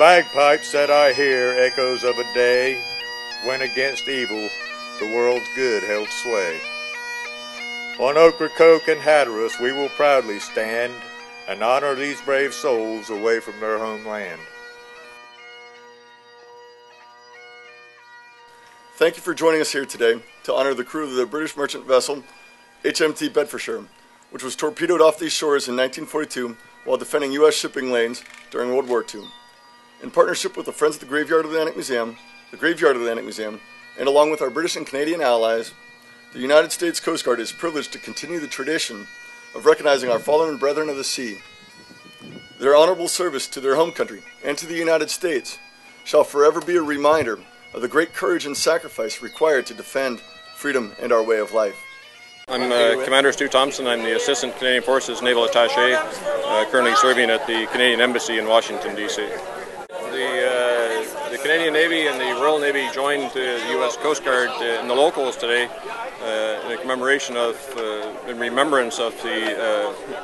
bagpipes that I hear, echoes of a day when against evil the world's good held sway. On Ocracoke and Hatteras we will proudly stand and honor these brave souls away from their homeland. Thank you for joining us here today to honor the crew of the British merchant vessel HMT Bedfordshire, which was torpedoed off these shores in 1942 while defending U.S. shipping lanes during World War II. In partnership with the Friends of the Graveyard Atlantic Museum, and along with our British and Canadian allies, the United States Coast Guard is privileged to continue the tradition of recognizing our fallen brethren of the sea. Their honorable service to their home country and to the United States shall forever be a reminder of the great courage and sacrifice required to defend freedom and our way of life. I'm Commander Stu Thompson. I'm the Assistant Canadian Forces Naval Attaché, currently serving at the Canadian Embassy in Washington, D.C. The Canadian Navy and the Royal Navy joined the U.S. Coast Guard and the locals today in a commemoration of, in remembrance of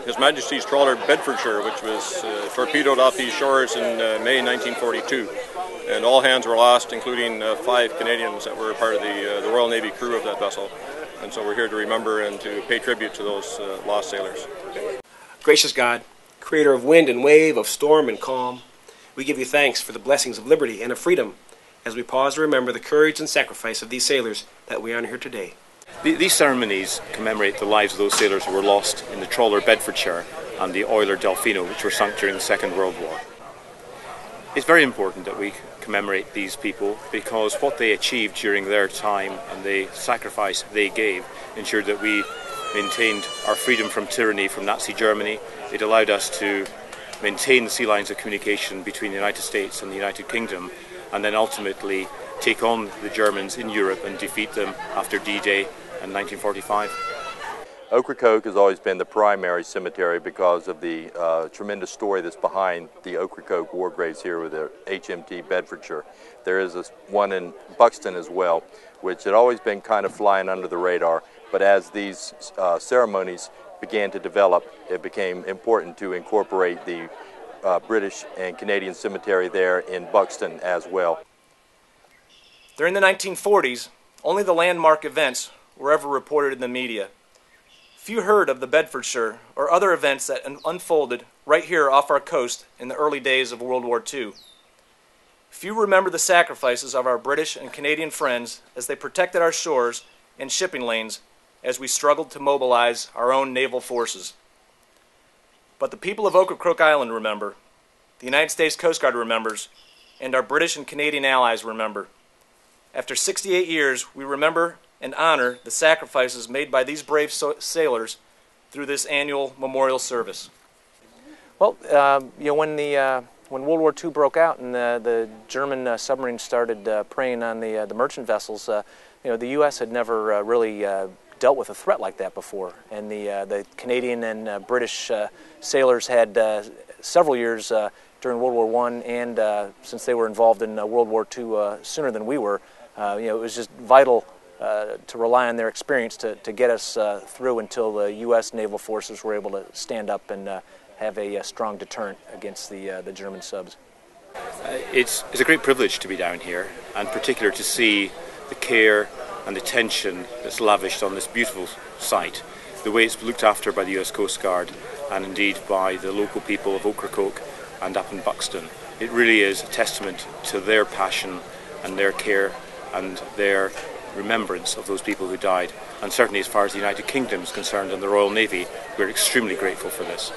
His Majesty's trawler Bedfordshire, which was torpedoed off these shores in May 1942. And all hands were lost, including 5 Canadians that were part of the Royal Navy crew of that vessel. And so we're here to remember and to pay tribute to those lost sailors. Gracious God, creator of wind and wave, of storm and calm, we give you thanks for the blessings of liberty and of freedom as we pause to remember the courage and sacrifice of these sailors that we honor here today. These ceremonies commemorate the lives of those sailors who were lost in the trawler Bedfordshire and the oiler Delfino, which were sunk during the Second World War. It's very important that we commemorate these people because what they achieved during their time and the sacrifice they gave ensured that we maintained our freedom from tyranny from Nazi Germany. It allowed us to maintain the sea lines of communication between the United States and the United Kingdom, and then ultimately take on the Germans in Europe and defeat them after D-Day in 1945. Ocracoke has always been the primary cemetery because of the tremendous story that's behind the Ocracoke war graves here with the HMT Bedfordshire. There is one in Buxton as well, which had always been kind of flying under the radar, but as these ceremonies began to develop, it became important to incorporate the British and Canadian cemetery there in Buxton as well. During the 1940s, only the landmark events were ever reported in the media. Few heard of the Bedfordshire or other events that unfolded right here off our coast in the early days of World War II. Few remember the sacrifices of our British and Canadian friends as they protected our shores and shipping lanes as we struggled to mobilize our own naval forces. But the people of Ocracoke Island remember, the United States Coast Guard remembers, and our British and Canadian allies remember. After 68 years, we remember and honor the sacrifices made by these brave sailors through this annual memorial service. Well, when World War II broke out and the German submarines started preying on the merchant vessels, the U.S. had never really dealt with a threat like that before, and the Canadian and British sailors had several years during World War I, and since they were involved in World War II sooner than we were, it was just vital to rely on their experience to get us through until the U.S. naval forces were able to stand up and have a strong deterrent against the German subs. It's a great privilege to be down here, and particularly to see the care and attention that's lavished on this beautiful site, the way it's looked after by the U.S. Coast Guard and indeed by the local people of Ocracoke and up in Buxton. It really is a testament to their passion and their care and their remembrance of those people who died. And certainly as far as the United Kingdom is concerned and the Royal Navy, we're extremely grateful for this.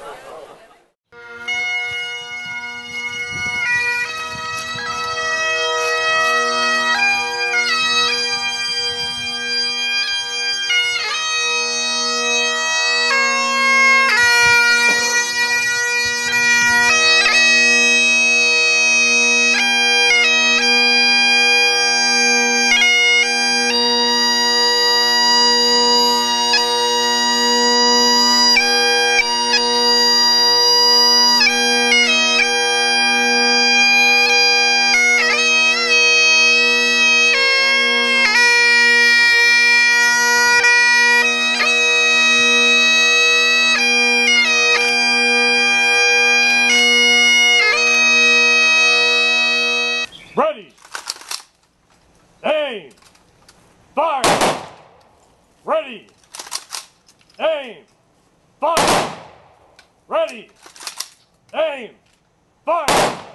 Aim! Fire! Ready! Aim! Fire!